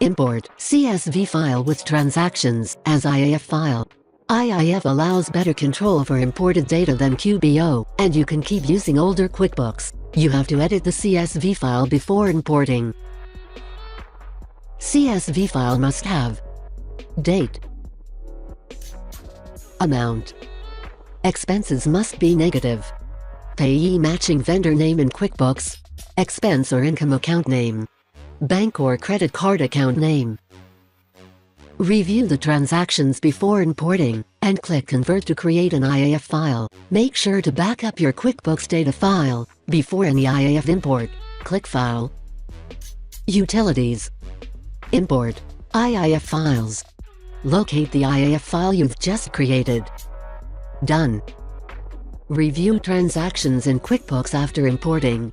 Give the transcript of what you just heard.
Import CSV file with transactions as IIF file. IIF allows better control for imported data than QBO, and you can keep using older QuickBooks. You have to edit the CSV file before importing. CSV file must have date, amount, expenses must be negative, payee matching vendor name in QuickBooks, expense or income account name, bank or credit card account name. Review the transactions before importing, and click Convert to create an IIF file. Make sure to back up your QuickBooks data file before any IIF import. Click File, Utilities, Import IIF files. Locate the IIF file you've just created. Done. Review transactions in QuickBooks after importing.